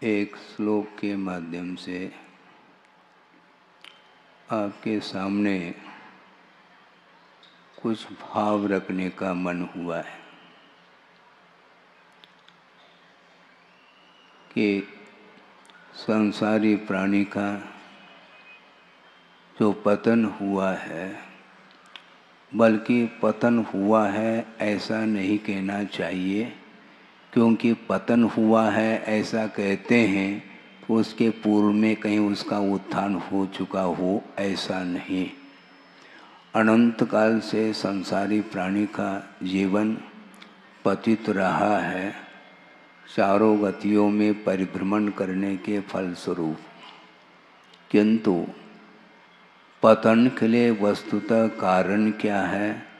एक श्लोक के माध्यम से आपके सामने कुछ भाव रखने का मन हुआ है कि संसारी प्राणी का जो पतन हुआ है, बल्कि पतन हुआ है ऐसा नहीं कहना चाहिए, क्योंकि पतन हुआ है ऐसा कहते हैं तो उसके पूर्व में कहीं उसका उत्थान हो चुका हो, ऐसा नहीं। अनंत काल से संसारी प्राणी का जीवन पतित रहा है, चारों गतियों में परिभ्रमण करने के फलस्वरूप। किंतु पतन के लिए वस्तुतः कारण क्या है,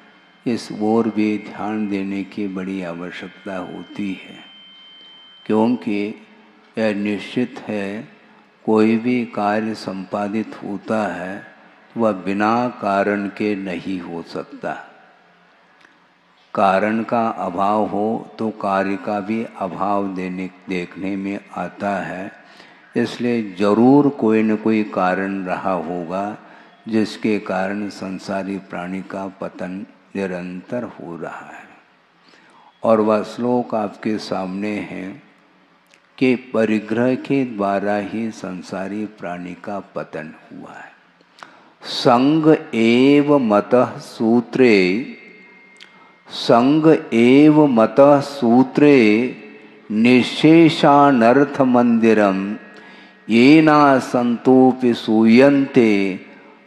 इस ओर भी ध्यान देने की बड़ी आवश्यकता होती है, क्योंकि यह निश्चित है कोई भी कार्य संपादित होता है वह बिना कारण के नहीं हो सकता। कारण का अभाव हो तो कार्य का भी अभाव देखने में आता है। इसलिए जरूर कोई न कोई कारण रहा होगा जिसके कारण संसारी प्राणी का पतन निरंतर हो रहा है। और वह श्लोक आपके सामने है कि परिग्रह के द्वारा ही संसारी प्राणी का पतन हुआ है। संग एव मतः सूत्रे, संग एव मतः सूत्रे निशेषानर्थ मंदिरम येना संतोपि सूयन्ते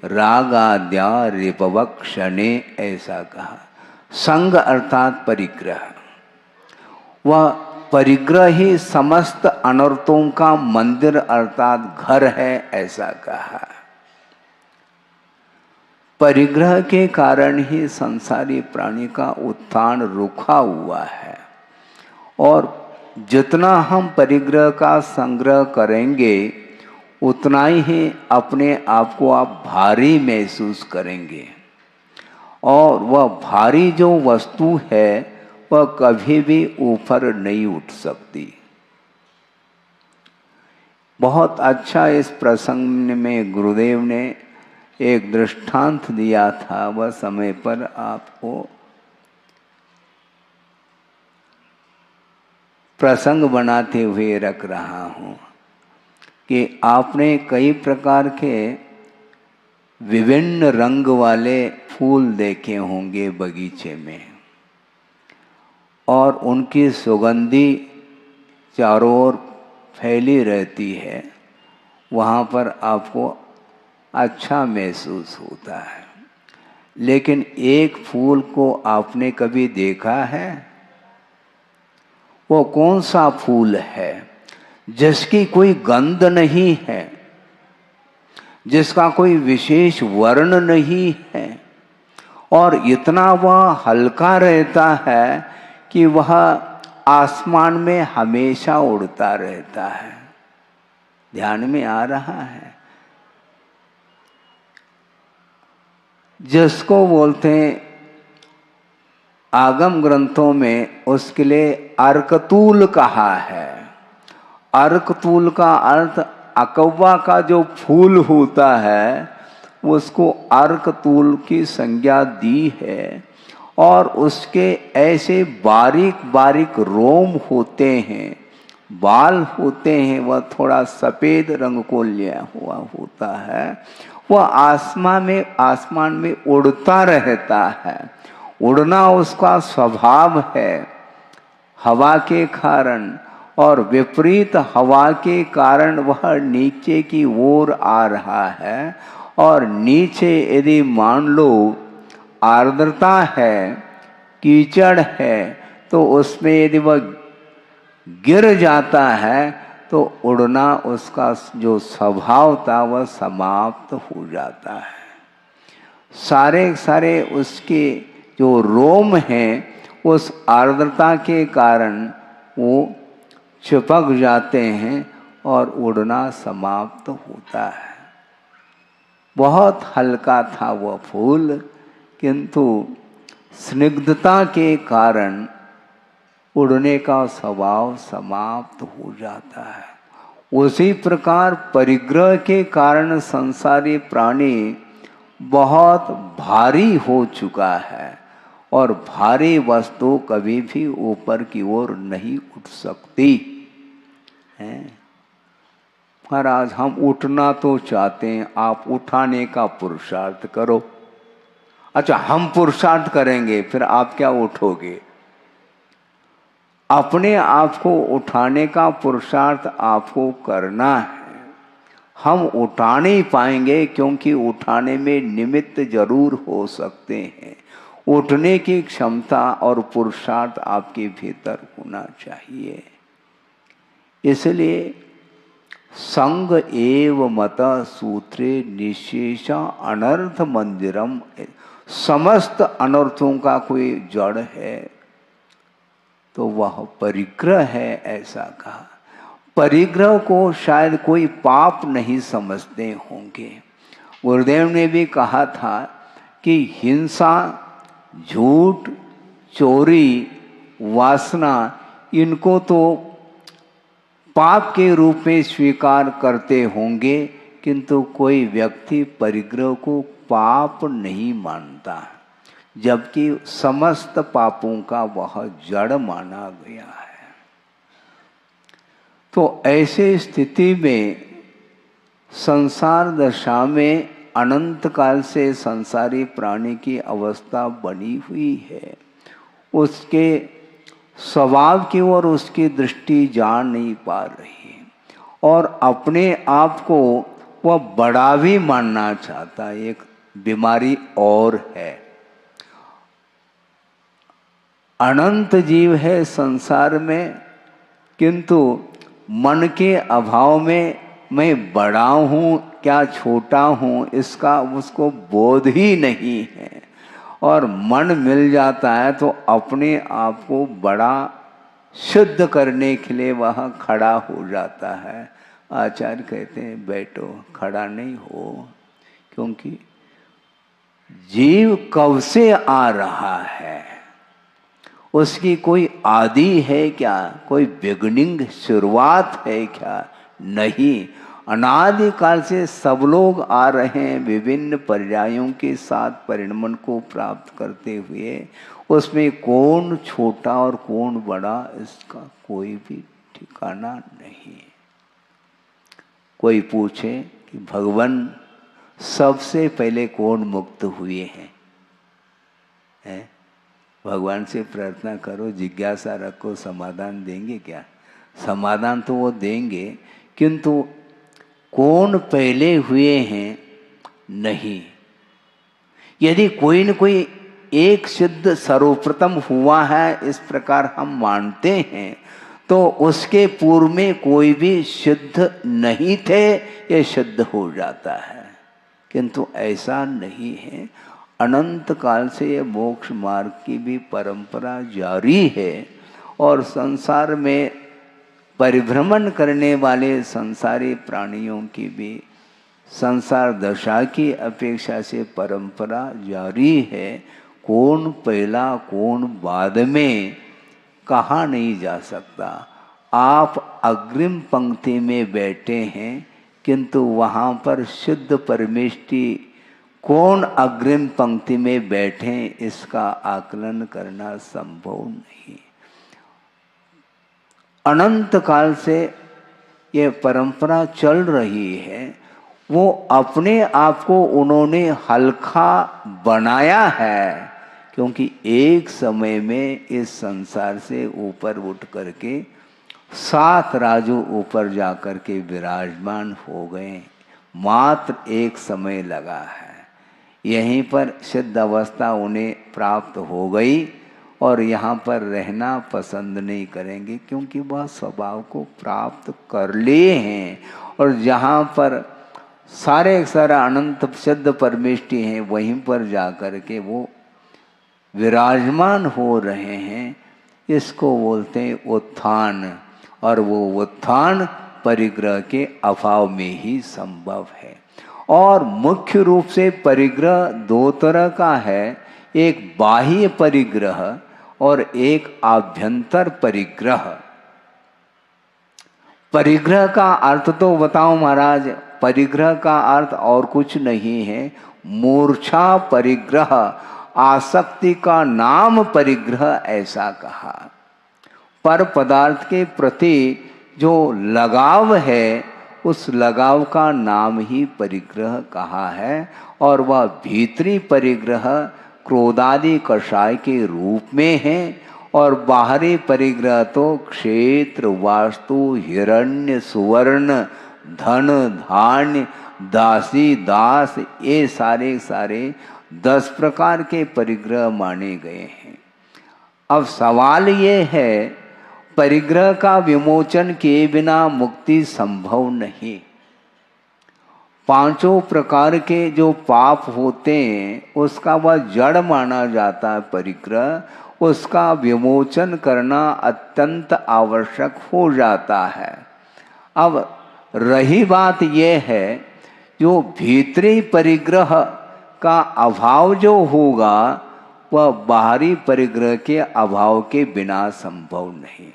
रागाद्या रिपवक्षणे, ऐसा कहा। संग अर्थात परिग्रह, वह परिग्रह ही समस्त अनर्थों का मंदिर अर्थात घर है, ऐसा कहा। परिग्रह के कारण ही संसारी प्राणी का उत्थान रुका हुआ है, और जितना हम परिग्रह का संग्रह करेंगे उतना ही अपने आप को आप भारी महसूस करेंगे, और वह भारी जो वस्तु है वह कभी भी ऊपर नहीं उठ सकती। बहुत अच्छा इस प्रसंग में गुरुदेव ने एक दृष्टांत दिया था, वह समय पर आपको प्रसंग बनाते हुए रख रहा हूँ कि आपने कई प्रकार के विभिन्न रंग वाले फूल देखे होंगे बगीचे में, और उनकी सुगंधी चारों ओर फैली रहती है। वहाँ पर आपको अच्छा महसूस होता है। लेकिन एक फूल को आपने कभी देखा है? वो कौन सा फूल है जिसकी कोई गंध नहीं है, जिसका कोई विशेष वर्ण नहीं है, और इतना वह हल्का रहता है कि वह आसमान में हमेशा उड़ता रहता है। ध्यान में आ रहा है? जिसको बोलते हैं आगम ग्रंथों में उसके लिए अर्कतूल कहा है। अर्कतूल का अर्थ अकव्वा का जो फूल होता है उसको अर्कतूल की संज्ञा दी है, और उसके ऐसे बारीक बारीक रोम होते हैं, बाल होते हैं, वह थोड़ा सफ़ेद रंग को लिया हुआ होता है। वह आसमान में उड़ता रहता है। उड़ना उसका स्वभाव है हवा के कारण, और विपरीत हवा के कारण वह नीचे की ओर आ रहा है। और नीचे यदि मान लो आर्द्रता है, कीचड़ है, तो उसमें यदि वह गिर जाता है तो उड़ना उसका जो स्वभाव था वह समाप्त हो जाता है। सारे उसके जो रोम हैं उस आर्द्रता के कारण वो चिपक जाते हैं और उड़ना समाप्त होता है। बहुत हल्का था वह फूल, किंतु स्निग्धता के कारण उड़ने का स्वभाव समाप्त हो जाता है। उसी प्रकार परिग्रह के कारण संसारी प्राणी बहुत भारी हो चुका है और भारी वस्तु कभी भी ऊपर की ओर नहीं उठ सकती है। महाराज हम उठना तो चाहते हैं, आप उठाने का पुरुषार्थ करो। अच्छा हम पुरुषार्थ करेंगे फिर आप क्या उठोगे? अपने आप को उठाने का पुरुषार्थ आपको करना है। हम उठा नहीं पाएंगे क्योंकि उठाने में निमित्त जरूर हो सकते हैं। उठने की क्षमता और पुरुषार्थ आपके भीतर होना चाहिए। इसलिए संग एव मत सूत्रे निशेषा अनर्थ मंदिरम, समस्त अनर्थों का कोई जड़ है तो वह परिग्रह है, ऐसा कहा। परिग्रह को शायद कोई पाप नहीं समझते होंगे। गुरुदेव ने भी कहा था कि हिंसा, झूठ, चोरी, वासना, इनको तो पाप के रूप में स्वीकार करते होंगे, किंतु कोई व्यक्ति परिग्रह को पाप नहीं मानता, जबकि समस्त पापों का वह जड़ माना गया है। तो ऐसे स्थिति में संसार दशा में अनंत काल से संसारी प्राणी की अवस्था बनी हुई है। उसके स्वभाव की ओर उसकी दृष्टि जा नहीं पा रही और अपने आप को वह बड़ा भी मानना चाहता है। एक बीमारी और है। अनंत जीव है संसार में, किंतु मन के अभाव में मैं बड़ा हूँ क्या छोटा हूँ इसका उसको बोध ही नहीं है। और मन मिल जाता है तो अपने आप को बड़ा शुद्ध करने के लिए वह खड़ा हो जाता है। आचार्य कहते हैं बैठो, खड़ा नहीं हो, क्योंकि जीव कब से आ रहा है, उसकी कोई आदि है क्या, कोई बिगनिंग शुरुआत है क्या? नहीं, अनादि काल से सब लोग आ रहे हैं विभिन्न पर्यायों के साथ परिणमन को प्राप्त करते हुए। उसमें कौन छोटा और कौन बड़ा इसका कोई भी ठिकाना नहीं। कोई पूछे कि भगवान सबसे पहले कौन मुक्त हुए हैं? भगवान से प्रार्थना करो, जिज्ञासा रखो, समाधान देंगे क्या? समाधान तो वो देंगे, किंतु कौन पहले हुए हैं नहीं। यदि कोई न कोई एक सिद्ध सर्वप्रथम हुआ है इस प्रकार हम मानते हैं, तो उसके पूर्व में कोई भी सिद्ध नहीं थे, ये सिद्ध हो जाता है। किंतु ऐसा नहीं है। अनंत काल से ये मोक्ष मार्ग की भी परंपरा जारी है और संसार में परिभ्रमण करने वाले संसारी प्राणियों की भी संसार दशा की अपेक्षा से परंपरा जारी है। कौन पहला कौन बाद में कहा नहीं जा सकता। आप अग्रिम पंक्ति में बैठे हैं, किंतु वहाँ पर शुद्ध परमेष्टि कौन अग्रिम पंक्ति में बैठे इसका आकलन करना संभव नहीं। अनंत काल से ये परंपरा चल रही है। वो अपने आप को उन्होंने हल्का बनाया है, क्योंकि एक समय में इस संसार से ऊपर उठ करके 7 राजू ऊपर जाकर के विराजमान हो गए। मात्र एक समय लगा है, यहीं पर सिद्ध अवस्था उन्हें प्राप्त हो गई और यहाँ पर रहना पसंद नहीं करेंगे, क्योंकि वह स्वभाव को प्राप्त कर लिए हैं। और जहाँ पर सारे सारा अनंत सिद्ध परमेष्टि हैं, वहीं पर जाकर के वो विराजमान हो रहे हैं। इसको बोलते हैं उत्थान, और वो उत्थान परिग्रह के अभाव में ही संभव है। और मुख्य रूप से परिग्रह 2 तरह का है, एक बाह्य परिग्रह और एक आभ्यंतर परिग्रह। परिग्रह का अर्थ तो बताओ महाराज। परिग्रह का अर्थ और कुछ नहीं है, मूर्छा परिग्रह, आसक्ति का नाम परिग्रह, ऐसा कहा। पर पदार्थ के प्रति जो लगाव है, उस लगाव का नाम ही परिग्रह कहा है। और वह भीतरी परिग्रह क्रोधादि कषाय के रूप में है, और बाहरी परिग्रह तो क्षेत्र, वास्तु, हिरण्य, सुवर्ण, धन, धान्य, दासी, दास, ये सारे 10 प्रकार के परिग्रह माने गए हैं। अब सवाल ये है, परिग्रह का विमोचन किए बिना मुक्ति संभव नहीं। 5 प्रकार के जो पाप होते हैं, उसका वह जड़ माना जाता है परिग्रह, उसका विमोचन करना अत्यंत आवश्यक हो जाता है। अब रही बात यह है, जो भीतरी परिग्रह का अभाव जो होगा, वह बाहरी परिग्रह के अभाव के बिना संभव नहीं।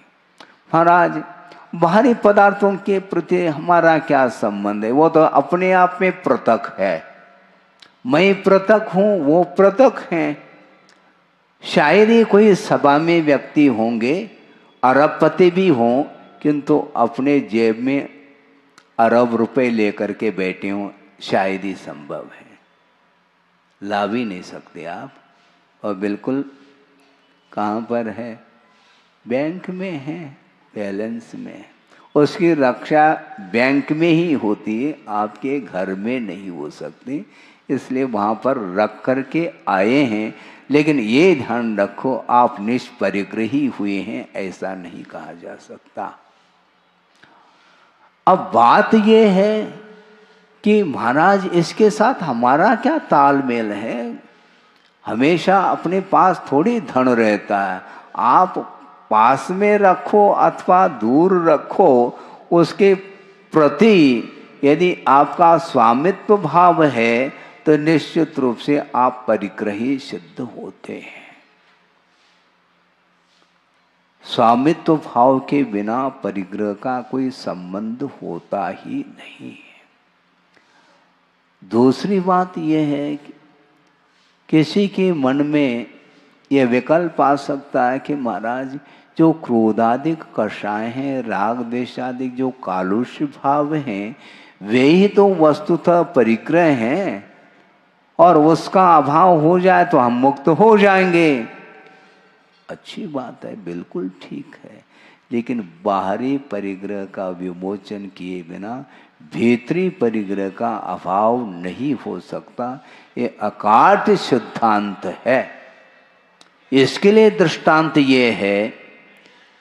महाराज, बाहरी पदार्थों के प्रति हमारा क्या संबंध है? वो तो अपने आप में पृथक है। मैं पृथक हूं, वो पृथक हैं। शायद ही कोई सभा में व्यक्ति होंगे, अरबपति भी हों, किंतु अपने जेब में अरब रुपए लेकर के बैठे हों, शायद ही संभव है। ला भी नहीं सकते आप। और बिल्कुल कहाँ पर है? बैंक में है, बैलेंस में। उसकी रक्षा बैंक में ही होती है, आपके घर में नहीं हो सकती। इसलिए वहाँ पर रख करके आए हैं। लेकिन ये ध्यान रखो, आप निष्परिग्रही हुए हैं, ऐसा नहीं कहा जा सकता। अब बात ये है कि महाराज, इसके साथ हमारा क्या तालमेल है? हमेशा अपने पास थोड़ी धन रहता है। आप पास में रखो अथवा दूर रखो, उसके प्रति यदि आपका स्वामित्व भाव है तो निश्चित रूप से आप परिग्रही सिद्ध होते हैं। स्वामित्व भाव के बिना परिग्रह का कोई संबंध होता ही नहीं है। दूसरी बात यह है कि किसी के मन में यह विकल्प आ सकता है कि महाराज, जो क्रोधादिक कषाय हैं, राग द्वेषादिक जो कालुष्य भाव हैं, वे ही तो वस्तुतः परिग्रह हैं, और उसका अभाव हो जाए तो हम मुक्त हो जाएंगे। अच्छी बात है, बिल्कुल ठीक है। लेकिन बाहरी परिग्रह का विमोचन किए बिना भीतरी परिग्रह का अभाव नहीं हो सकता। ये अकाट्य सिद्धांत है। इसके लिए दृष्टांत ये है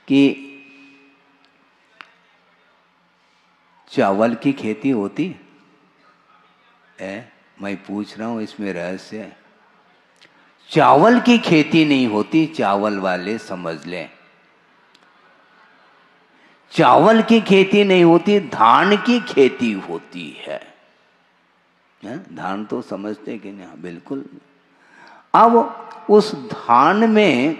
कि चावल की खेती होती है। मैं पूछ रहा हूं, इसमें रहस्य है। चावल की खेती नहीं होती, चावल वाले समझ लें। चावल की खेती नहीं होती, धान की खेती होती है। धान तो समझते कि नहीं? बिल्कुल। अब उस धान में,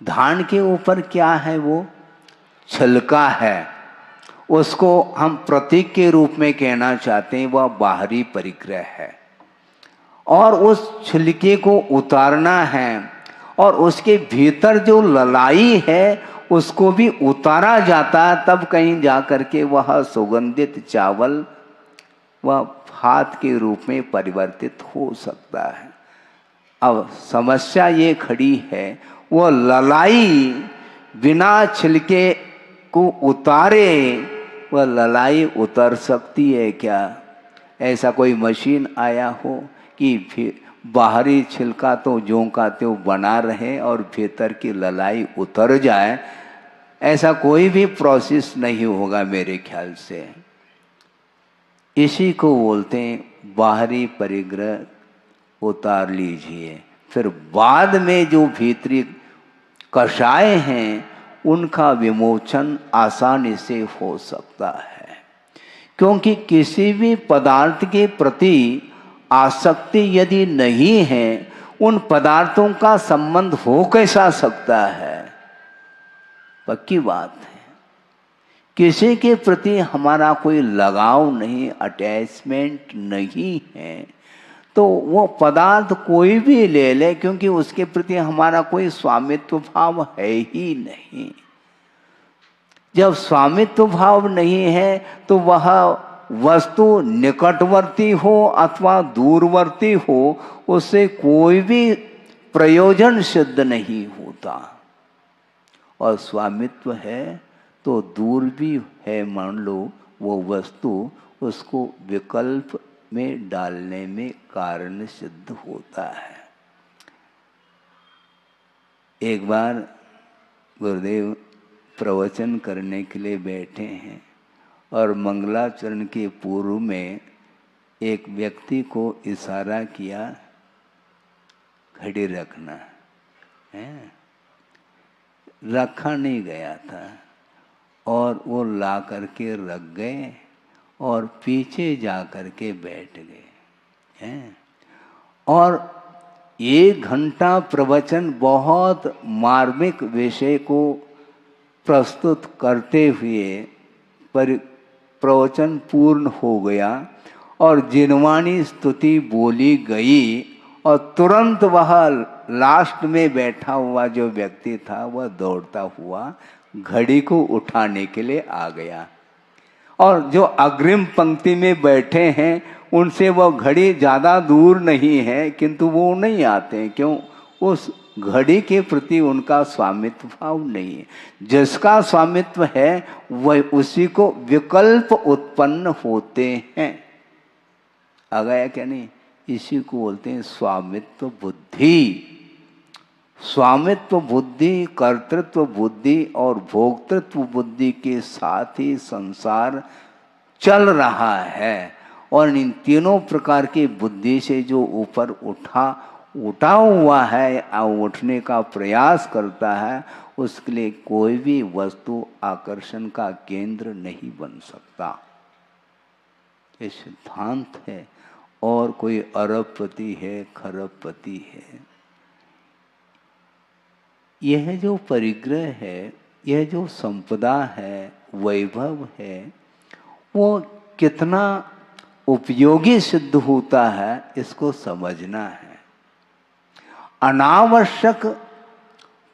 धान के ऊपर क्या है? वो छिलका है। उसको हम प्रतीक के रूप में कहना चाहते हैं, वह बाहरी परिग्रह है। और उस छिलके को उतारना है, और उसके भीतर जो ललाई है उसको भी उतारा जाता है, तब कहीं जा करके वह सुगंधित चावल वह भात के रूप में परिवर्तित हो सकता है। अब समस्या ये खड़ी है, वो ललाई बिना छिलके को उतारे वह ललाई उतर सकती है क्या? ऐसा कोई मशीन आया हो कि फिर बाहरी छिलका तो ज्यों का त्यों बना रहे और भीतर की ललाई उतर जाए? ऐसा कोई भी प्रोसेस नहीं होगा मेरे ख्याल से। इसी को बोलते हैं बाहरी परिग्रह उतार लीजिए, फिर बाद में जो भीतरी कषाय हैं उनका विमोचन आसानी से हो सकता है। क्योंकि किसी भी पदार्थ के प्रति आसक्ति यदि नहीं है, उन पदार्थों का संबंध हो कैसा सकता है? पक्की बात है। किसी के प्रति हमारा कोई लगाव नहीं, अटैचमेंट नहीं है, तो वो पदार्थ कोई भी ले ले, क्योंकि उसके प्रति हमारा कोई स्वामित्व भाव है ही नहीं। जब स्वामित्व भाव नहीं है तो वह वस्तु निकटवर्ती हो अथवा दूरवर्ती हो, उससे कोई भी प्रयोजन सिद्ध नहीं होता। और स्वामित्व है तो दूर भी है, मान लो वो वस्तु, उसको विकल्प में डालने में कारण सिद्ध होता है। एक बार गुरुदेव प्रवचन करने के लिए बैठे हैं और मंगलाचरण के पूर्व में एक व्यक्ति को इशारा किया, घड़ी रखना है। रखा नहीं गया था और वो ला करके रख गए और पीछे जा करके बैठ गए हैं। और 1 घंटा प्रवचन बहुत मार्मिक विषय को प्रस्तुत करते हुए प्रवचन पूर्ण हो गया और जिनवाणी स्तुति बोली गई और तुरंत वह लास्ट में बैठा हुआ जो व्यक्ति था वह दौड़ता हुआ घड़ी को उठाने के लिए आ गया। और जो अग्रिम पंक्ति में बैठे हैं उनसे वह घड़ी ज़्यादा दूर नहीं है, किंतु वो नहीं आते हैं। क्यों? उस घड़ी के प्रति उनका स्वामित्व भाव नहीं है। जिसका स्वामित्व है वह उसी को विकल्प उत्पन्न होते हैं। आ गया क्या नहीं? इसी को बोलते हैं स्वामित्व बुद्धि। स्वामित्व बुद्धि, कर्तृत्व बुद्धि और भोक्तृत्व बुद्धि के साथ ही संसार चल रहा है। और इन तीनों प्रकार की बुद्धि से जो ऊपर उठा हुआ है, उठने का प्रयास करता है, उसके लिए कोई भी वस्तु आकर्षण का केंद्र नहीं बन सकता। ये सिद्धांत है। और कोई अरबपति है, खरबपति है, यह जो परिग्रह है, यह जो संपदा है, वैभव है, वो कितना उपयोगी सिद्ध होता है, इसको समझना है। अनावश्यक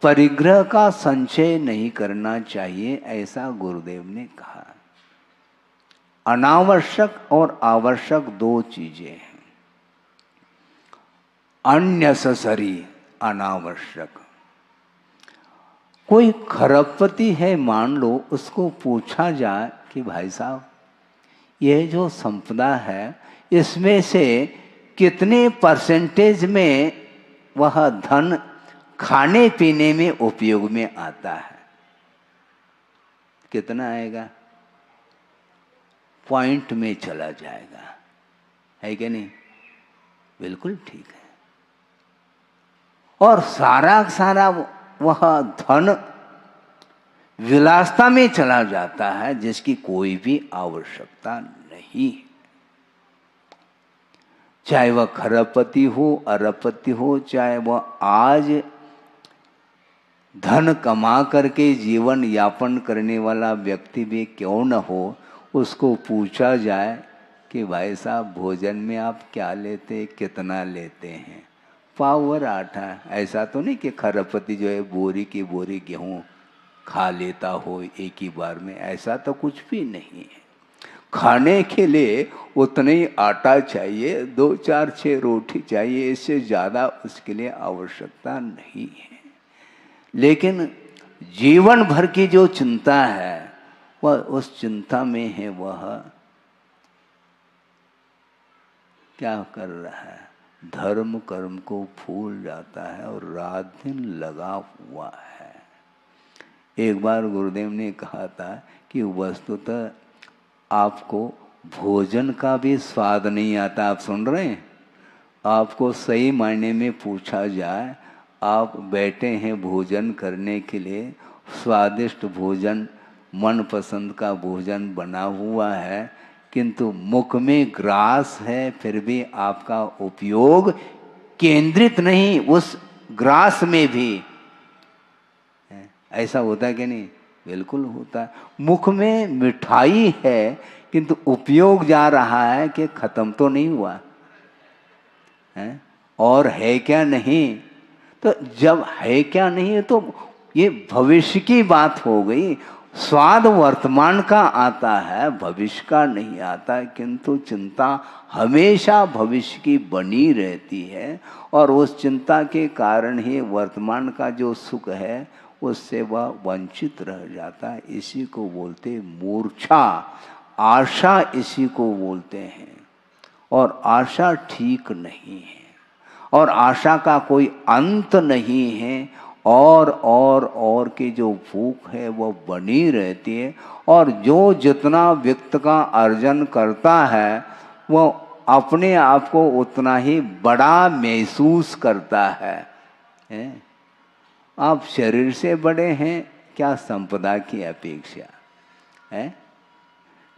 परिग्रह का संचय नहीं करना चाहिए, ऐसा गुरुदेव ने कहा। अनावश्यक और आवश्यक 2 चीजें हैं। अननेसेसरी, अनावश्यक। कोई खरबपति है, मान लो, उसको पूछा जाए कि भाई साहब यह जो संपदा है इसमें से कितने परसेंटेज में वह धन खाने पीने में उपयोग में आता है? कितना आएगा? पॉइंट में चला जाएगा, है कि नहीं? बिल्कुल ठीक है। और सारा वह धन विलासता में चला जाता है, जिसकी कोई भी आवश्यकता नहीं। चाहे वह खरबपति हो, अरबपति हो, चाहे वह आज धन कमा करके जीवन यापन करने वाला व्यक्ति भी क्यों न हो, उसको पूछा जाए कि भाई साहब भोजन में आप क्या लेते, कितना लेते हैं? पावर आटा। ऐसा तो नहीं कि खरबपति जो है बोरी की बोरी गेहूँ खा लेता हो एक ही बार में, ऐसा तो कुछ भी नहीं है। खाने के लिए उतना ही आटा चाहिए, 2, 4, 6 रोटी चाहिए, इससे ज़्यादा उसके लिए आवश्यकता नहीं है। लेकिन जीवन भर की जो चिंता है वह उस चिंता में है, वह क्या कर रहा है? धर्म कर्म को भूल जाता है और रात दिन लगा हुआ है। एक बार गुरुदेव ने कहा था कि वस्तुतः आपको भोजन का भी स्वाद नहीं आता। आप सुन रहे हैं? आपको सही मायने में पूछा जाए, आप बैठे हैं भोजन करने के लिए, स्वादिष्ट भोजन, मनपसंद का भोजन बना हुआ है, किंतु मुख में ग्रास है, फिर भी आपका उपयोग केंद्रित नहीं उस ग्रास में भी। ऐसा होता है कि नहीं? बिल्कुल होता है। मुख में मिठाई है किंतु उपयोग जा रहा है कि खत्म तो नहीं हुआ है, और है क्या नहीं। तो जब है क्या नहीं है तो ये भविष्य की बात हो गई। स्वाद वर्तमान का आता है, भविष्य का नहीं आता, किंतु चिंता हमेशा भविष्य की बनी रहती है और उस चिंता के कारण ही वर्तमान का जो सुख है उससे वह वंचित रह जाता है। इसी को बोलते मूर्छा, आशा इसी को बोलते हैं। और आशा ठीक नहीं है और आशा का कोई अंत नहीं है, और की जो भूख है वो बनी रहती है। और जो जितना व्यक्ति का अर्जन करता है वो अपने आप को उतना ही बड़ा महसूस करता है? आप शरीर से बड़े हैं क्या संपदा की अपेक्षा है?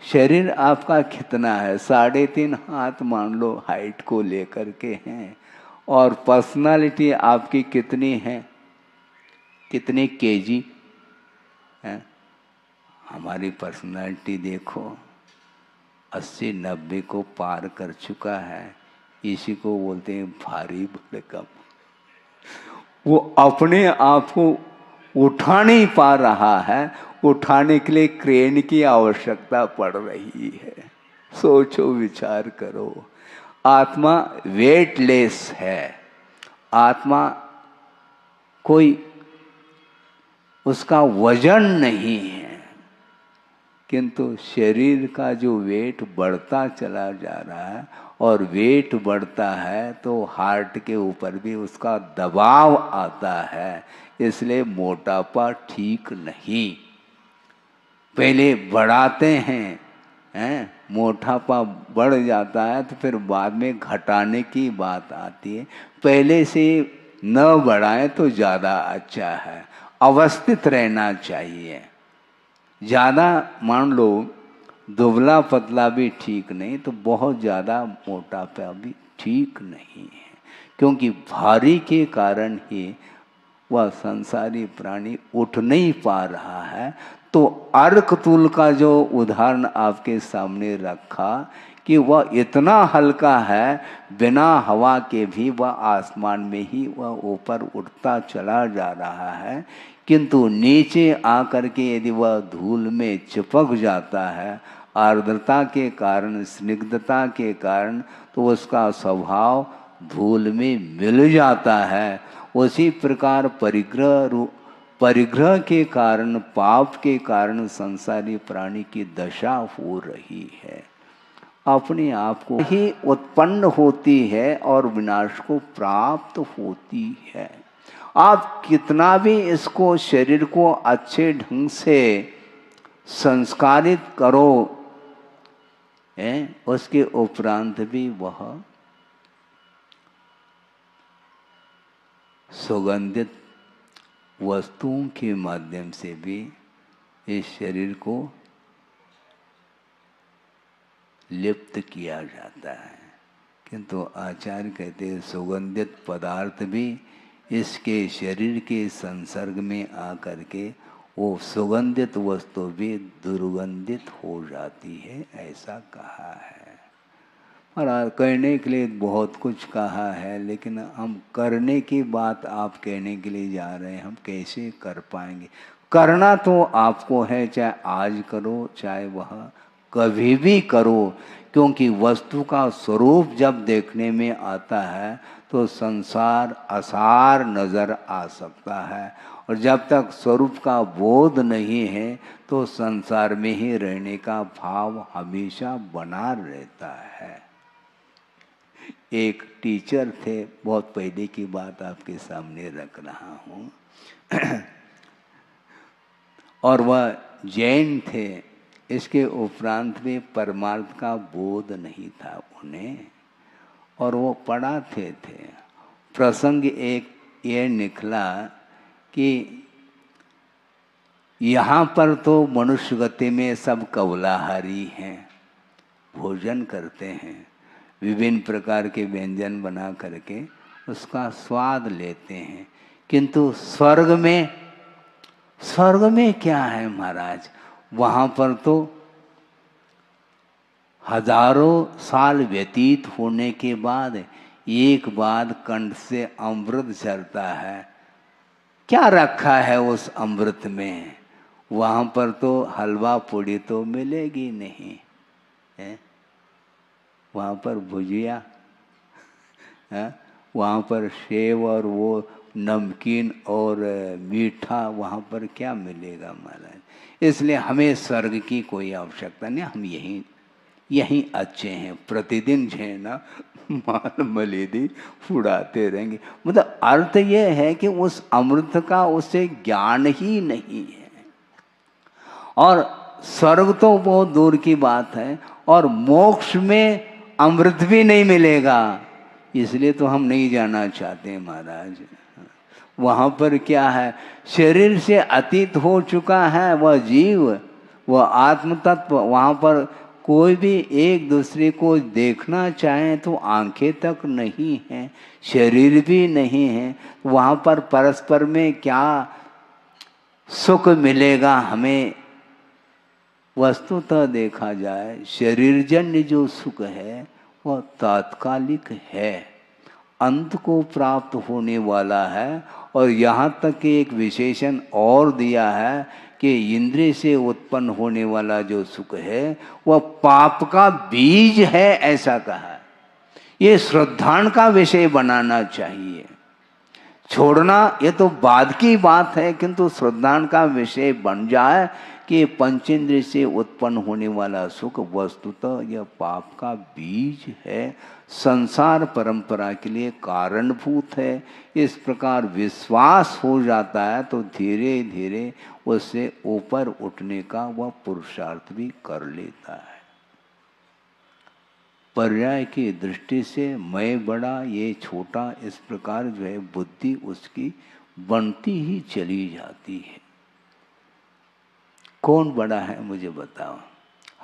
शरीर आपका कितना है? 3.5 हाथ मान लो हाइट को लेकर के हैं, और पर्सनालिटी आपकी कितनी है, कितने केजी है? हमारी पर्सनालिटी देखो 80-90 को पार कर चुका है। इसी को बोलते हैं भारी भरकम। वो अपने आप को उठा नहीं पा रहा है, उठाने के लिए क्रेन की आवश्यकता पड़ रही है। सोचो, विचार करो। आत्मा वेटलेस है, आत्मा कोई उसका वजन नहीं है, किंतु शरीर का जो वेट बढ़ता चला जा रहा है, और वेट बढ़ता है तो हार्ट के ऊपर भी उसका दबाव आता है। इसलिए मोटापा ठीक नहीं। पहले बढ़ाते हैं, मोटापा बढ़ जाता है तो फिर बाद में घटाने की बात आती है। पहले से न बढ़ाएं तो ज़्यादा अच्छा है, अवस्थित रहना चाहिए। ज़्यादा मान लो दुबला पतला भी ठीक नहीं, तो बहुत ज़्यादा मोटापा भी ठीक नहीं है, क्योंकि भारी के कारण ही वह संसारी प्राणी उठ नहीं पा रहा है। तो अर्कतुल का जो उदाहरण आपके सामने रखा कि वह इतना हल्का है, बिना हवा के भी वह आसमान में ही वह ऊपर उठता चला जा रहा है, किंतु नीचे आकर के यदि वह धूल में चिपक जाता है आर्द्रता के कारण, स्निग्धता के कारण, तो उसका स्वभाव धूल में मिल जाता है। उसी प्रकार परिग्रह के कारण, पाप के कारण संसारी प्राणी की दशा हो रही है। अपने आप को ही उत्पन्न होती है और विनाश को प्राप्त होती है। आप कितना भी इसको, शरीर को अच्छे ढंग से संस्कारित करो, उसके उपरांत भी वह सुगंधित वस्तुओं के माध्यम से भी इस शरीर को लिप्त किया जाता है। किंतु आचार्य कहते हैं सुगंधित पदार्थ भी इसके शरीर के संसर्ग में आकर के वो सुगंधित वस्तु भी दुर्गंधित हो जाती है, ऐसा कहा है। और कहने के लिए बहुत कुछ कहा है, लेकिन हम करने की बात आप कहने के लिए जा रहे हैं, हम कैसे कर पाएंगे? करना तो आपको है, चाहे आज करो चाहे वह कभी भी करो, क्योंकि वस्तु का स्वरूप जब देखने में आता है तो संसार असार नजर आ सकता है, और जब तक स्वरूप का बोध नहीं है तो संसार में ही रहने का भाव हमेशा बना रहता है। एक टीचर थे, बहुत पहले की बात आपके सामने रख रहा हूँ, और वह जैन थे। इसके उपरांत में परमार्थ का बोध नहीं था उन्हें, और वो पढ़ाते थे। प्रसंग एक ये निकला कि यहाँ पर तो मनुष्य गति में सब कौलाहारी हैं, भोजन करते हैं, विभिन्न प्रकार के व्यंजन बना करके उसका स्वाद लेते हैं, किंतु स्वर्ग में स्वर्ग में क्या है महाराज, वहां पर तो हजारों साल व्यतीत होने के बाद एक बार कंठ से अमृत झरता है। क्या रखा है उस अमृत में? वहां पर तो हलवा पूड़ी तो मिलेगी नहीं है? वहां पर भुजिया है? वहां पर सेव और वो नमकीन और मीठा वहां पर क्या मिलेगा महाराज? इसलिए हमें स्वर्ग की कोई आवश्यकता नहीं, हम यहीं अच्छे हैं, प्रतिदिन जो है ना माल मलेदी उड़ाते रहेंगे। मतलब अर्थ ये है कि उस अमृत का उसे ज्ञान ही नहीं है। और स्वर्ग तो बहुत दूर की बात है, और मोक्ष में अमृत भी नहीं मिलेगा, इसलिए तो हम नहीं जाना चाहते महाराज। वहाँ पर क्या है, शरीर से अतीत हो चुका है वह जीव, वह आत्म तत्व। वहाँ पर कोई भी एक दूसरे को देखना चाहे तो आंखें तक नहीं हैं, शरीर भी नहीं है। वहाँ पर परस्पर में क्या सुख मिलेगा हमें? वस्तुतः देखा जाए शरीरजन्य जो सुख है वह तात्कालिक है, अंत को प्राप्त होने वाला है। और यहाँ तक कि एक विशेषण और दिया है कि इंद्रिय से उत्पन्न होने वाला जो सुख है वह पाप का बीज है, ऐसा कहा है। ये श्रद्धान का विषय बनाना चाहिए। छोड़ना ये तो बाद की बात है, किंतु श्रद्धान का विषय बन जाए कि पंचेंद्रिय से उत्पन्न होने वाला सुख वस्तुतः यह पाप का बीज है, संसार परंपरा के लिए कारणभूत है। इस प्रकार विश्वास हो जाता है तो धीरे धीरे उससे ऊपर उठने का वह पुरुषार्थ भी कर लेता है। पर्याय की दृष्टि से मैं बड़ा ये छोटा, इस प्रकार जो है बुद्धि उसकी बनती ही चली जाती है। कौन बड़ा है मुझे बताओ,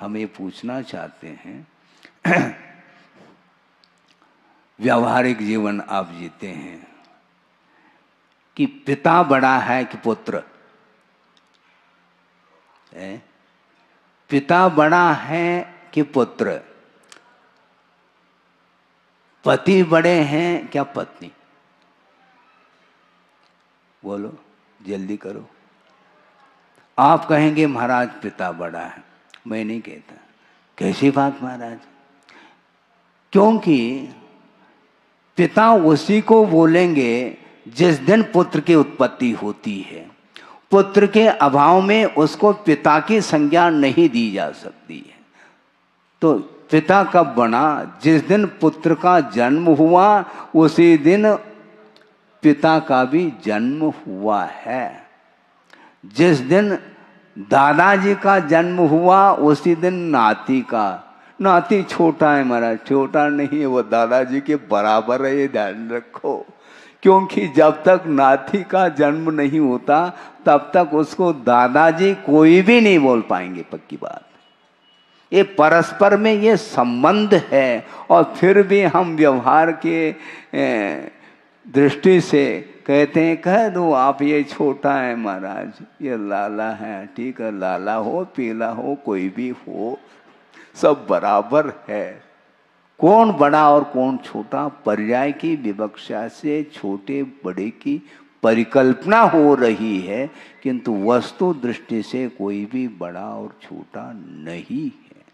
हम ये पूछना चाहते हैं। व्यावहारिक जीवन आप जीते हैं कि पिता बड़ा है कि पुत्र है? पिता बड़ा है कि पुत्र? पति बड़े हैं क्या पत्नी? बोलो जल्दी करो। आप कहेंगे महाराज पिता बड़ा है, मैं नहीं कहता। कैसी बात महाराज? क्योंकि पिता उसी को बोलेंगे जिस दिन पुत्र की उत्पत्ति होती है। पुत्र के अभाव में उसको पिता की संज्ञा नहीं दी जा सकती है। तो पिता कब बना? जिस दिन पुत्र का जन्म हुआ उसी दिन पिता का भी जन्म हुआ है। जिस दिन दादाजी का जन्म हुआ उसी दिन नाती का। नाती छोटा है महाराज, छोटा नहीं है, वो दादाजी के बराबर है, ये ध्यान रखो। क्योंकि जब तक नाती का जन्म नहीं होता तब तक उसको दादाजी कोई भी नहीं बोल पाएंगे, पक्की बात। ये परस्पर में ये संबंध है। और फिर भी हम व्यवहार के दृष्टि से कहते हैं, कह दो आप ये छोटा है महाराज, ये लाला है, ठीक है, लाला हो पीला हो कोई भी हो सब बराबर है। कौन बड़ा और कौन छोटा, पर्याय की विवक्षा से छोटे बड़े की परिकल्पना हो रही है, किंतु वस्तु दृष्टि से कोई भी बड़ा और छोटा नहीं है।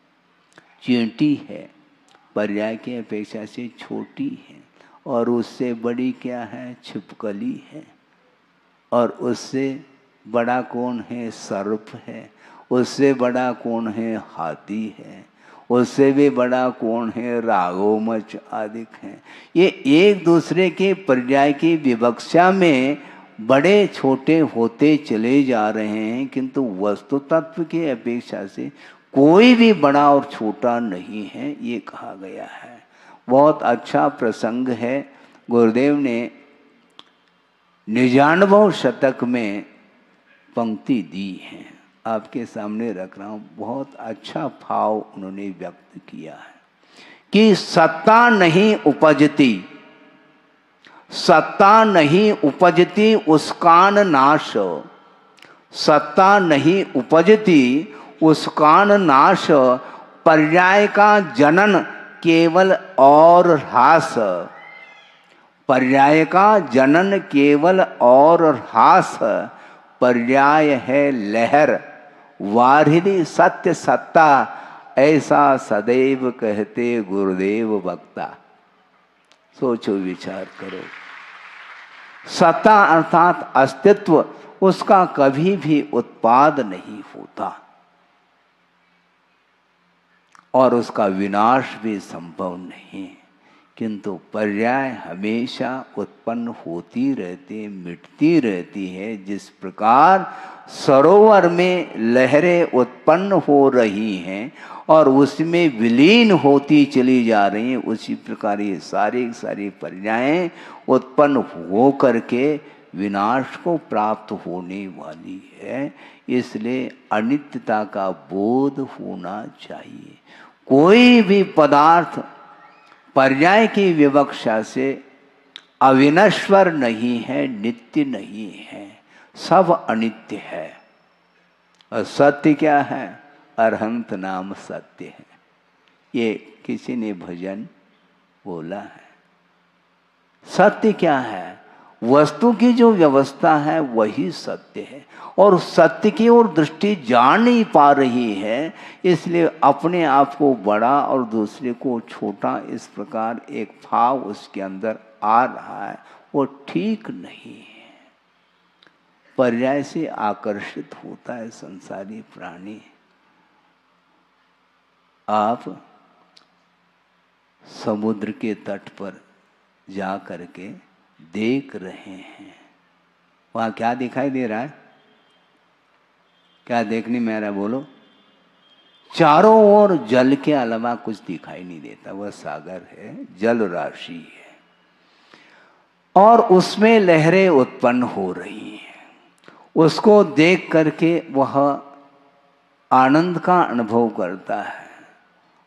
चींटी है, पर्याय की अपेक्षा से छोटी है, और उससे बड़ी क्या है? छिपकली है। और उससे बड़ा कौन है? सर्प है। उससे बड़ा कौन है? हाथी है। उससे भी बड़ा कौन है? राघोमच आदि है। ये एक दूसरे के पर्याय की विवक्षा में बड़े छोटे होते चले जा रहे हैं, किंतु वस्तु तत्व की अपेक्षा से कोई भी बड़ा और छोटा नहीं है, ये कहा गया है। बहुत अच्छा प्रसंग है। गुरुदेव ने निजानुभव शतक में पंक्ति दी है, आपके सामने रख रहा हूं। बहुत अच्छा भाव उन्होंने व्यक्त किया है कि सत्ता नहीं उपजती, सत्ता नहीं उपजती उसकान नाश, सत्ता नहीं उपजती उसका न नाश, पर्याय का जनन केवल और ह्रास। पर्याय का जनन केवल और ह्रास, पर्याय है लहर वारिधि सत्य सत्ता, ऐसा सदैव कहते गुरुदेव वक्ता। सोचो विचार करो। सत्ता अर्थात अस्तित्व, उसका कभी भी उत्पाद नहीं होता और उसका विनाश भी संभव नहीं, किंतु पर्याय हमेशा उत्पन्न होती रहती, मिटती रहती है। जिस प्रकार सरोवर में लहरें उत्पन्न हो रही हैं और उसमें विलीन होती चली जा रही हैं, उसी प्रकार ये सारी पर्यायें उत्पन्न हो करके विनाश को प्राप्त होने वाली है। इसलिए अनित्यता का बोध होना चाहिए। कोई भी पदार्थ पर्याय की विवक्षा से अविनश्वर नहीं है, नित्य नहीं है, सब अनित्य है। और सत्य क्या है? अरहंत नाम सत्य है। ये किसी ने भजन बोला है। सत्य क्या है? वस्तु की जो व्यवस्था है वही सत्य है, और सत्य की ओर दृष्टि जा नहीं पा रही है, इसलिए अपने आप को बड़ा और दूसरे को छोटा, इस प्रकार एक भाव उसके अंदर आ रहा है, वो ठीक नहीं है। पर्याय से आकर्षित होता है संसारी प्राणी। आप समुद्र के तट पर जा करके देख रहे हैं, वहां क्या दिखाई दे रहा है? क्या देखने में आ रहा है? बोलो। चारों ओर जल के अलावा कुछ दिखाई नहीं देता। वह सागर है, जल राशि है, और उसमें लहरें उत्पन्न हो रही हैं। उसको देख करके वह आनंद का अनुभव करता है,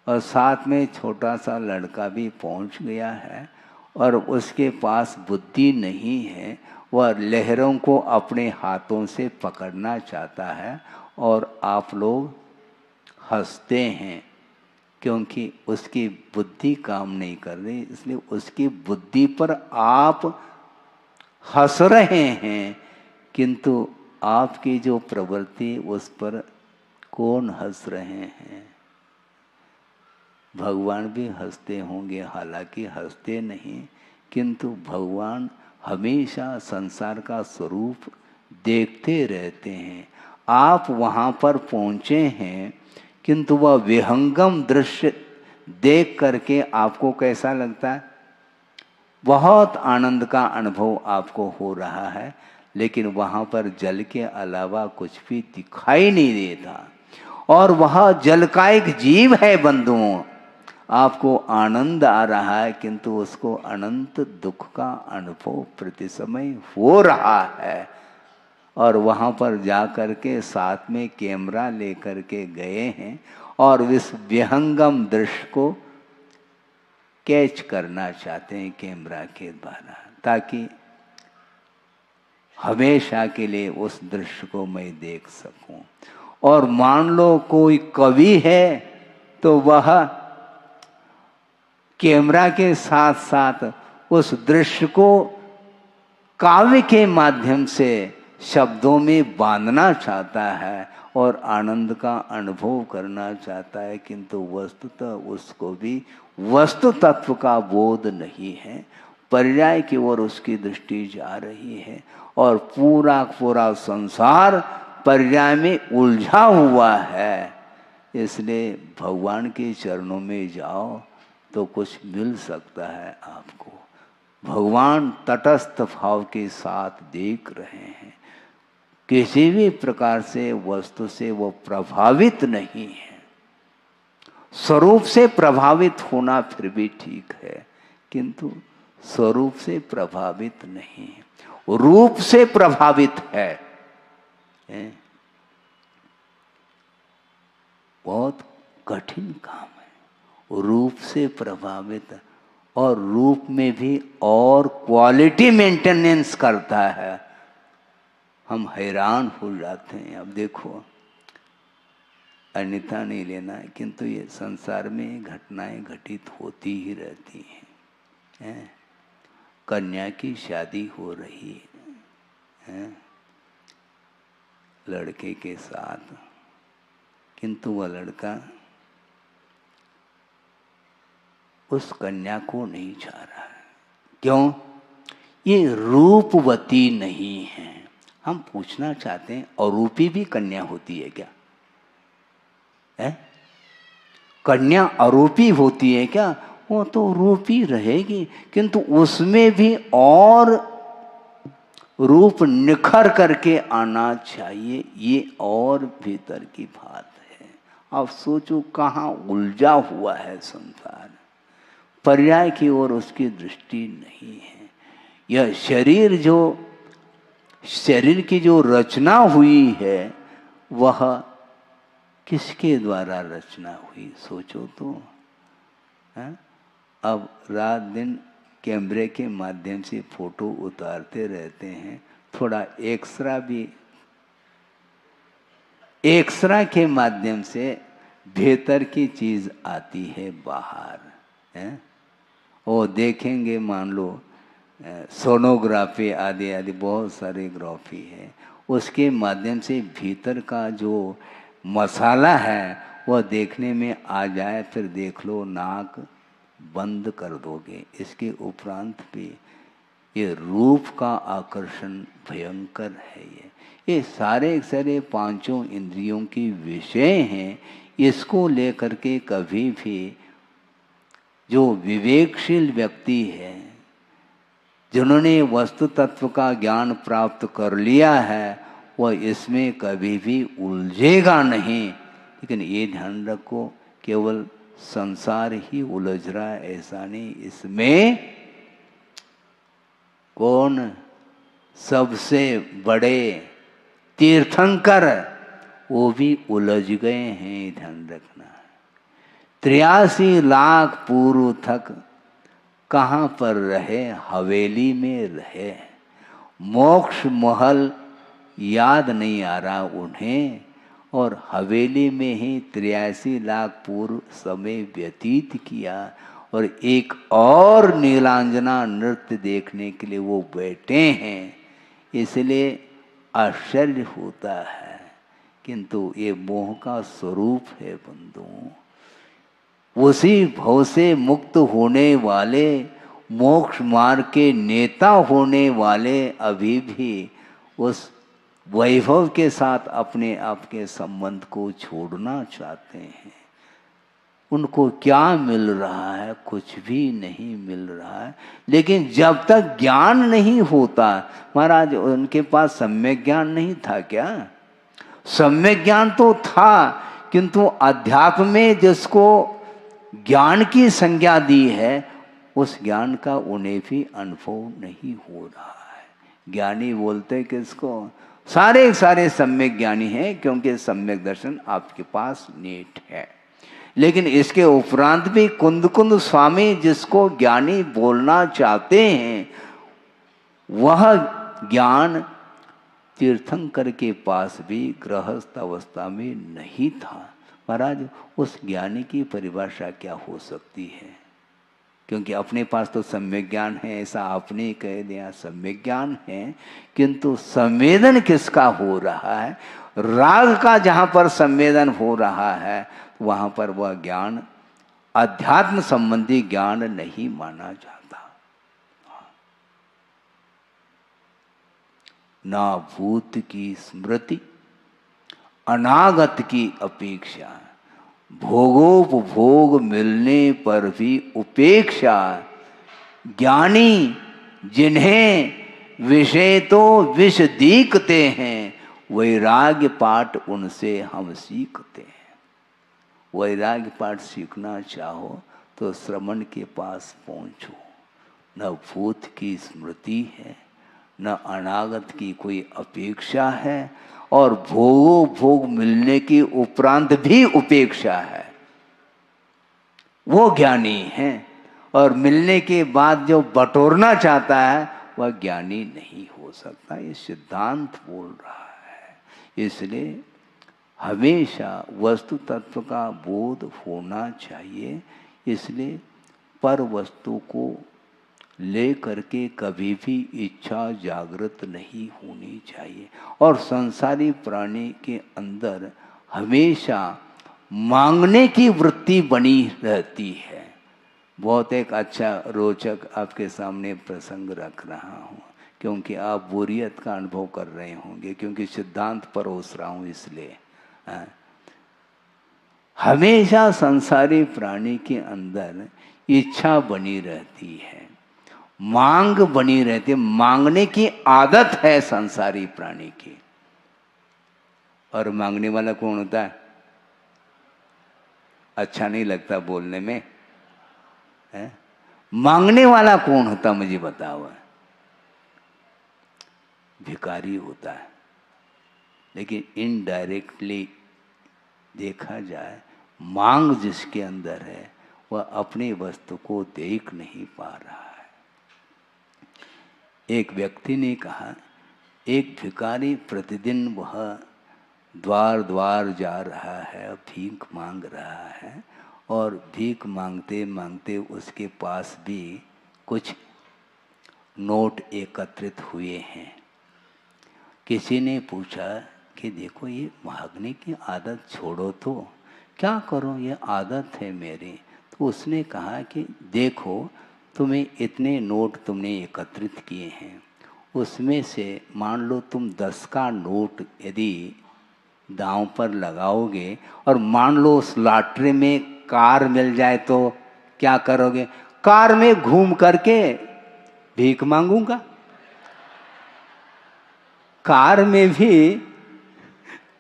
और साथ में छोटा सा लड़का भी पहुंच गया है, और उसके पास बुद्धि नहीं है। वह लहरों को अपने हाथों से पकड़ना चाहता है, और आप लोग हंसते हैं क्योंकि उसकी बुद्धि काम नहीं कर रही, इसलिए उसकी बुद्धि पर आप हंस रहे हैं, किंतु आपकी जो प्रवृत्ति उस पर कौन हंस रहे हैं? भगवान भी हंसते होंगे, हालांकि हंसते नहीं, किंतु भगवान हमेशा संसार का स्वरूप देखते रहते हैं। आप वहाँ पर पहुँचे हैं, किंतु वह विहंगम दृश्य देख करके आपको कैसा लगता है? बहुत आनंद का अनुभव आपको हो रहा है, लेकिन वहाँ पर जल के अलावा कुछ भी दिखाई नहीं देता, और वह जल का एक जीव है बंधुओं। आपको आनंद आ रहा है, किंतु उसको अनंत दुख का अनुभव प्रति समय हो रहा है। और वहाँ पर जा कर के साथ में कैमरा लेकर के गए हैं, और इस विहंगम दृश्य को कैच करना चाहते हैं कैमरा के द्वारा, ताकि हमेशा के लिए उस दृश्य को मैं देख सकूं। और मान लो कोई कवि है, तो वह कैमरा के साथ साथ उस दृश्य को काव्य के माध्यम से शब्दों में बांधना चाहता है और आनंद का अनुभव करना चाहता है, किंतु वस्तुतः उसको भी वस्तु तत्व का बोध नहीं है। पर्याय की ओर उसकी दृष्टि जा रही है, और पूरा पूरा संसार पर्याय में उलझा हुआ है। इसलिए भगवान के चरणों में जाओ तो कुछ मिल सकता है आपको। भगवान तटस्थ भाव के साथ देख रहे हैं, किसी भी प्रकार से वस्तु से वो प्रभावित नहीं है। स्वरूप से प्रभावित होना फिर भी ठीक है, किंतु स्वरूप से प्रभावित नहीं, रूप से प्रभावित है। बहुत कठिन काम है रूप से प्रभावित, और रूप में भी और क्वालिटी मेंटेनेंस करता है। हम हैरान हो जाते हैं। अब देखो, अन्यथा नहीं लेना है, किंतु ये संसार में घटनाएं घटित होती ही रहती हैं। कन्या की शादी हो रही है लड़के के साथ, किंतु वह लड़का उस कन्या को नहीं चाह रहा है। क्यों? ये रूपवती नहीं है। हम पूछना चाहते हैं, अरूपी भी कन्या होती है क्या? है? कन्या अरूपी होती है क्या? वो तो रूपी रहेगी, किंतु उसमें भी और रूप निखर करके आना चाहिए। ये और भीतर की बात है। अब सोचो कहाँ उलझा हुआ है संसार। पर्याय की ओर उसकी दृष्टि नहीं है। यह शरीर की जो रचना हुई है, वह किसके द्वारा रचना हुई? सोचो तो। है? अब रात दिन कैमरे के माध्यम से फोटो उतारते रहते हैं, थोड़ा एक्सरा के माध्यम से भीतर की चीज आती है बाहर। है? वो देखेंगे, मान लो सोनोग्राफी आदि आदि बहुत सारी ग्राफी है, उसके माध्यम से भीतर का जो मसाला है वह देखने में आ जाए, फिर देख लो नाक बंद कर दोगे। इसके उपरांत भी ये रूप का आकर्षण भयंकर है। ये सारे पांचों इंद्रियों की विषय हैं। इसको लेकर के कभी भी जो विवेकशील व्यक्ति है, जिन्होंने वस्तु तत्व का ज्ञान प्राप्त कर लिया है, वह इसमें कभी भी उलझेगा नहीं। लेकिन ये ध्यान रखो, केवल संसार ही उलझ रहा है ऐसा नहीं, इसमें कौन सबसे बड़े तीर्थंकर वो भी उलझ गए हैं, ध्यान रखना। 83 लाख पूर्व तक कहाँ पर रहे? हवेली में रहे। मोक्ष महल याद नहीं आ रहा उन्हें, और हवेली में ही 83 लाख पूर्व समय व्यतीत किया, और एक और नीलांजना नृत्य देखने के लिए वो बैठे हैं। इसलिए आश्चर्य होता है, किंतु ये मोह का स्वरूप है बंधुओं। उसी भव से मुक्त होने वाले, मोक्ष मार्ग के नेता होने वाले अभी भी उस वैभव के साथ अपने आप के संबंध को छोड़ना चाहते हैं। उनको क्या मिल रहा है? कुछ भी नहीं मिल रहा है। लेकिन जब तक ज्ञान नहीं होता, महाराज उनके पास सम्यक ज्ञान नहीं था क्या? सम्यक ज्ञान तो था, किंतु अध्यात्म में जिसको ज्ञान की संज्ञा दी है, उस ज्ञान का उन्हें भी अनुभव नहीं हो रहा है। ज्ञानी बोलते किसको? सारे सम्यक ज्ञानी हैं, क्योंकि सम्यक दर्शन आपके पास नीट है। लेकिन इसके उपरांत भी कुंद स्वामी जिसको ज्ञानी बोलना चाहते हैं, वह ज्ञान तीर्थंकर के पास भी गृहस्थ अवस्था में नहीं था। महाराज उस ज्ञानी की परिभाषा क्या हो सकती है? क्योंकि अपने पास तो सम्यक ज्ञान है, ऐसा आपने ही कह दिया, सम्यक ज्ञान है, किंतु संवेदन किसका हो रहा है? राग का जहाँ पर संवेदन हो रहा है, वहाँ पर वह ज्ञान अध्यात्म संबंधी ज्ञान नहीं माना जाता। ना भूत की स्मृति, अनागत की अपेक्षा, भोगोपभोग मिलने पर भी उपेक्षा। ज्ञानी जिन्हें विषय तो विष दीखते हैं, वैराग्य पाठ उनसे हम सीखते हैं। वैराग्य पाठ सीखना चाहो तो श्रवण के पास पहुंचो। न भूत की स्मृति है, न अनागत की कोई अपेक्षा है, और भोग मिलने की उपरांत भी उपेक्षा है। वो ज्ञानी है। और मिलने के बाद जो बटोरना चाहता है, वह ज्ञानी नहीं हो सकता। ये सिद्धांत बोल रहा है। इसलिए हमेशा वस्तु तत्व का बोध होना चाहिए। इसलिए पर वस्तु को ले करके कभी भी इच्छा जागृत नहीं होनी चाहिए। और संसारी प्राणी के अंदर हमेशा मांगने की वृत्ति बनी रहती है। बहुत एक अच्छा रोचक आपके सामने प्रसंग रख रहा हूँ, क्योंकि आप बोरियत का अनुभव कर रहे होंगे, क्योंकि सिद्धांत परोस रहा हूँ इसलिए। हमेशा संसारी प्राणी के अंदर इच्छा बनी रहती है, मांग बनी रहती है, मांगने की आदत है संसारी प्राणी की। और मांगने वाला कौन होता है? अच्छा नहीं लगता बोलने में है? मांगने वाला कौन होता मुझे बताओ? भिखारी होता है। लेकिन इनडायरेक्टली देखा जाए, मांग जिसके अंदर है वह अपनी वस्तु को देख नहीं पा रहा है। एक व्यक्ति ने कहा, एक भिखारी प्रतिदिन वह द्वार द्वार जा रहा है, भीख मांग रहा है, और भीख मांगते मांगते उसके पास भी कुछ नोट एकत्रित हुए हैं। किसी ने पूछा कि देखो ये मांगने की आदत छोड़ो तो क्या करो, ये आदत है मेरी। तो उसने कहा कि देखो तुम्हें इतने नोट तुमने एकत्रित किए हैं, उसमें से मान लो तुम 10 का नोट यदि दांव पर लगाओगे और मान लो उस लॉटरी में कार मिल जाए तो क्या करोगे? कार में घूम करके भीख मांगूंगा। कार में भी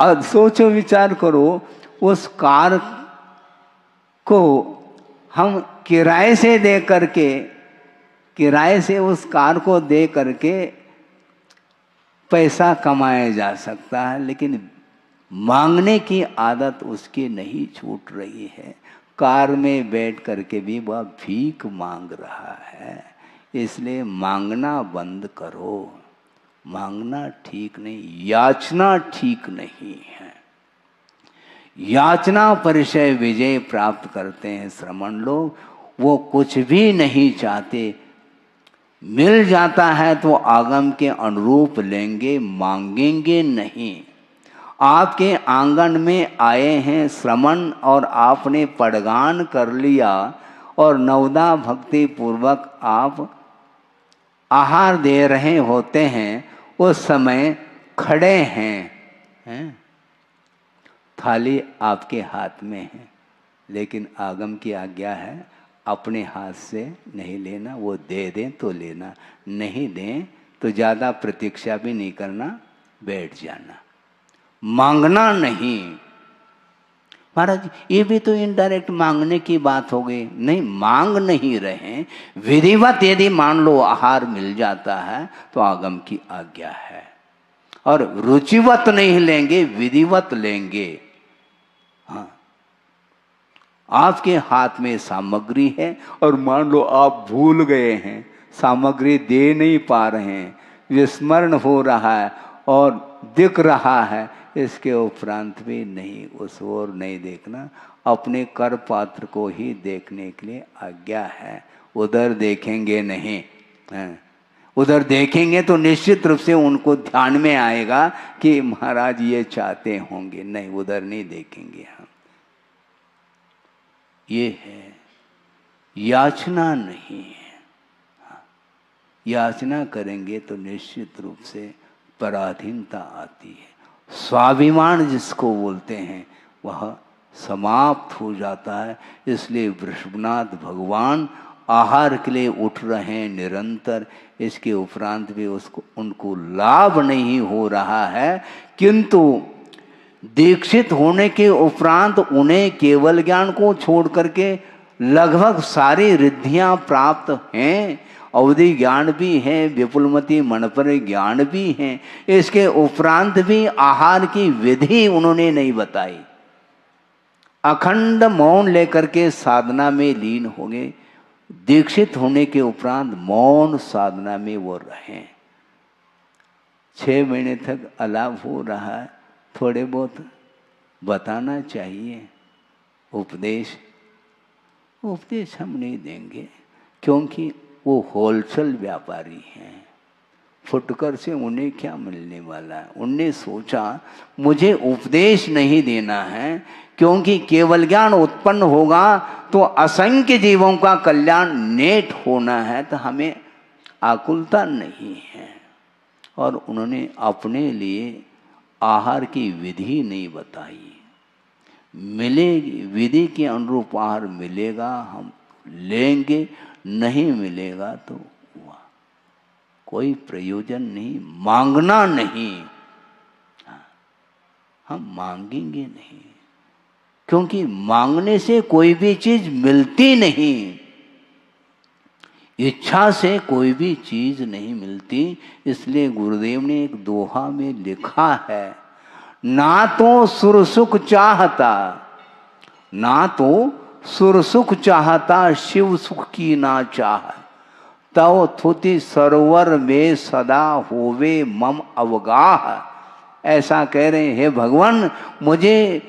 अब सोचो विचार करो, उस कार को हम किराए से दे करके, किराए से उस कार को दे करके पैसा कमाया जा सकता है, लेकिन मांगने की आदत उसकी नहीं छूट रही है। कार में बैठ करके भी वह भीख मांग रहा है। इसलिए मांगना बंद करो। मांगना ठीक नहीं, याचना ठीक नहीं है। याचना परिचय विजय प्राप्त करते हैं श्रमण लोग। वो कुछ भी नहीं चाहते, मिल जाता है तो आगम के अनुरूप लेंगे, मांगेंगे नहीं। आपके आंगन में आए हैं श्रमण और आपने पड़गान कर लिया और नवदा भक्ति पूर्वक आप आहार दे रहे होते हैं, उस समय खड़े हैं, थाली आपके हाथ में है, लेकिन आगम की आज्ञा है अपने हाथ से नहीं लेना, वो दे दें तो लेना, नहीं दें तो ज़्यादा प्रतीक्षा भी नहीं करना, बैठ जाना। मांगना नहीं। महाराज ये भी तो इनडायरेक्ट मांगने की बात हो गई। नहीं, मांग नहीं रहे, विधिवत यदि मान लो आहार मिल जाता है तो आगम की आज्ञा है। और रुचिवत नहीं लेंगे, विधिवत लेंगे। हाँ, आपके हाथ में सामग्री है और मान लो आप भूल गए हैं, सामग्री दे नहीं पा रहे हैं, विस्मरण हो रहा है और दिख रहा है, इसके उपरांत भी नहीं, उस ओर नहीं देखना, अपने कर पात्र को ही देखने के लिए आज्ञा है। उधर देखेंगे नहीं। उधर देखेंगे तो निश्चित रूप से उनको ध्यान में आएगा कि महाराज ये चाहते होंगे। नहीं, उधर नहीं देखेंगे हम। ये है, याचना नहीं है। याचना करेंगे तो निश्चित रूप से पराधीनता आती है। स्वाभिमान जिसको बोलते हैं वह समाप्त हो जाता है। इसलिए वृषभनाथ भगवान आहार के लिए उठ रहे हैं निरंतर। इसके उपरांत भी उनको लाभ नहीं हो रहा है, किंतु दीक्षित होने के उपरांत उन्हें केवल ज्ञान को छोड़ करके लगभग सारी रिद्धियां प्राप्त हैं। अवधि ज्ञान भी है, विपुलमती मनपर ज्ञान भी है। इसके उपरांत भी आहार की विधि उन्होंने नहीं बताई। अखंड मौन लेकर के साधना में लीन हो गए। दीक्षित होने के उपरांत मौन साधना में वो रहें। 6 महीने तक अलाप हो रहा है, थोड़े बहुत बताना चाहिए। उपदेश हम नहीं देंगे, क्योंकि वो होलसेल व्यापारी हैं। फुटकर से उन्हें क्या मिलने वाला है। उनने सोचा मुझे उपदेश नहीं देना है, क्योंकि केवल ज्ञान उत्पन्न होगा तो असंख्य जीवों का कल्याण नेट होना है, तो हमें आकुलता नहीं है। और उन्होंने अपने लिए आहार की विधि नहीं बताई। मिलेगी विधि के अनुरूप आहार मिलेगा हम लेंगे, नहीं मिलेगा तो हुआ, कोई प्रयोजन नहीं। मांगना नहीं, हम मांगेंगे नहीं, क्योंकि मांगने से कोई भी चीज मिलती नहीं। इच्छा से कोई भी चीज नहीं मिलती। इसलिए गुरुदेव ने एक दोहा में लिखा है, ना तो सुरसुख चाहता, ना तो सुरसुख चाहता, शिव सुख की ना चाह, तव थुति सरोवर में सदा होवे मम अवगाह। ऐसा कह रहे हैं, हे भगवान, मुझे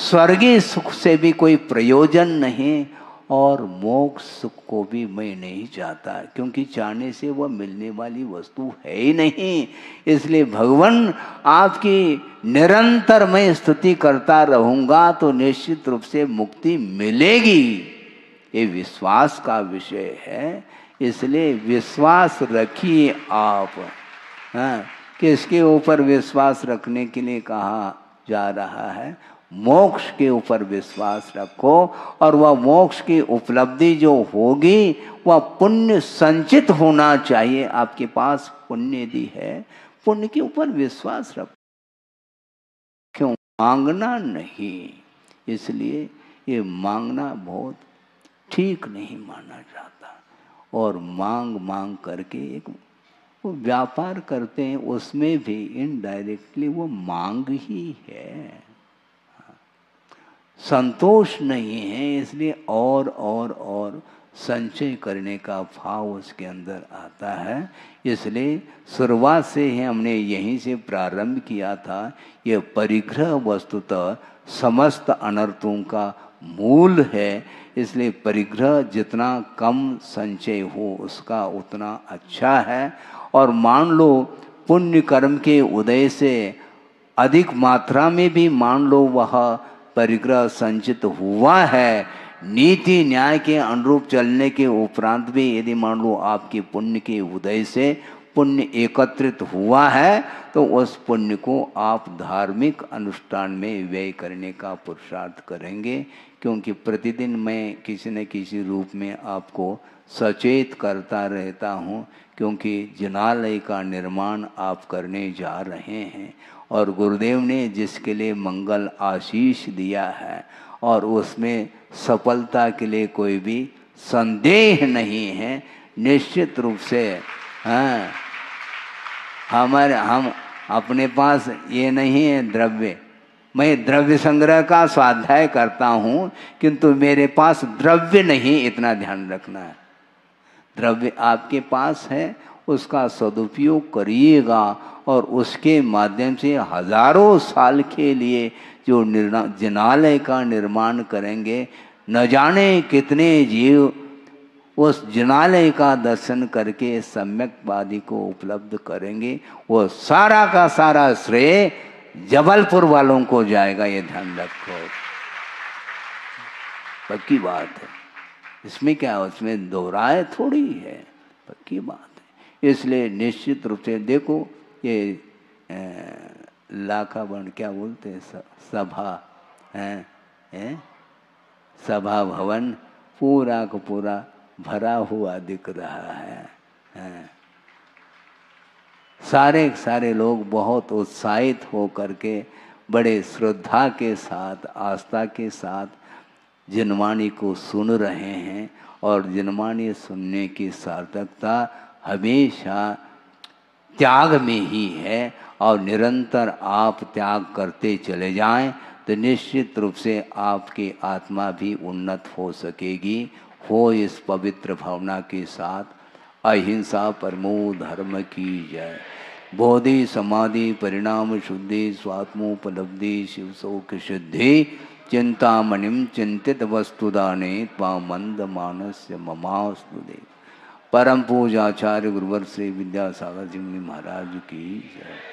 स्वर्गीय सुख से भी कोई प्रयोजन नहीं और मोक्ष सुख को भी मैं नहीं चाहता, क्योंकि चाहने से वह मिलने वाली वस्तु है ही नहीं। इसलिए भगवान आपकी निरंतर मैं स्तुति करता रहूँगा तो निश्चित रूप से मुक्ति मिलेगी। ये विश्वास का विषय है। इसलिए विश्वास रखिए आप। हाँ, किसके ऊपर विश्वास रखने के लिए कहा जा रहा है? मोक्ष के ऊपर विश्वास रखो, और वह मोक्ष की उपलब्धि जो होगी वह पुण्य संचित होना चाहिए। आपके पास पुण्य यदि है, पुण्य के ऊपर विश्वास रखो, क्यों मांगना नहीं। इसलिए ये मांगना बहुत ठीक नहीं माना जाता। और मांग करके एक वो व्यापार करते हैं, उसमें भी इनडायरेक्टली वो मांग ही है, संतोष नहीं है। इसलिए और संचय करने का भाव उसके अंदर आता है। इसलिए शुरुआत से ही हमने यहीं से प्रारंभ किया था। यह परिग्रह वस्तुतः समस्त अनर्थों का मूल है। इसलिए परिग्रह जितना कम संचय हो उसका उतना अच्छा है। और मान लो पुण्य कर्म के उदय से अधिक मात्रा में भी मान लो वह परिग्रह संचित हुआ है, नीति न्याय के अनुरूप चलने के उपरांत भी यदि मान लो आपके पुण्य के उदय से पुण्य एकत्रित हुआ है, तो उस पुण्य को आप धार्मिक अनुष्ठान में व्यय करने का पुरुषार्थ करेंगे। क्योंकि प्रतिदिन मैं किसी न किसी रूप में आपको सचेत करता रहता हूँ, क्योंकि जिनालय का निर्माण आप करने जा रहे हैं और गुरुदेव ने जिसके लिए मंगल आशीष दिया है और उसमें सफलता के लिए कोई भी संदेह नहीं है। निश्चित रूप से हाँ, हम अपने पास ये नहीं है द्रव्य। मैं द्रव्य संग्रह का स्वाध्याय करता हूँ, किंतु मेरे पास द्रव्य नहीं, इतना ध्यान रखना है। द्रव्य आपके पास है, उसका सदुपयोग करिएगा और उसके माध्यम से हजारों साल के लिए जो जिनालय का निर्माण करेंगे, न जाने कितने जीव उस जिनालय का दर्शन करके सम्यकवादी को उपलब्ध करेंगे। वो सारा का सारा श्रेय जबलपुर वालों को जाएगा, ये ध्यान रखो, पक्की बात है। इसमें क्या है, उसमें दोहराए थोड़ी है, पक्की बात है। इसलिए निश्चित रूप से देखो, ये लाखा बन क्या बोलते हैं, सभा है, सभा भवन पूरा का पूरा भरा हुआ दिख रहा है। सारे लोग बहुत उत्साहित हो करके बड़े श्रद्धा के साथ, आस्था के साथ जिनवाणी को सुन रहे हैं। और जिनवाणी सुनने की सार्थकता हमेशा त्याग में ही है। और निरंतर आप त्याग करते चले जाएं तो निश्चित रूप से आपकी आत्मा भी उन्नत हो सकेगी, हो इस पवित्र भावना के साथ। अहिंसा परमो धर्म की जय। बोधि समाधि परिणाम शुद्धि स्वात्मोपलब्धि शिव सौख सिद्धि चिंतामणिम चिंतित वस्तुदाने त्वामंद मानस्य ममास्तुदे। परम पूजाचार्य गुरुवर श्री विद्यासागर जी महाराज की जय।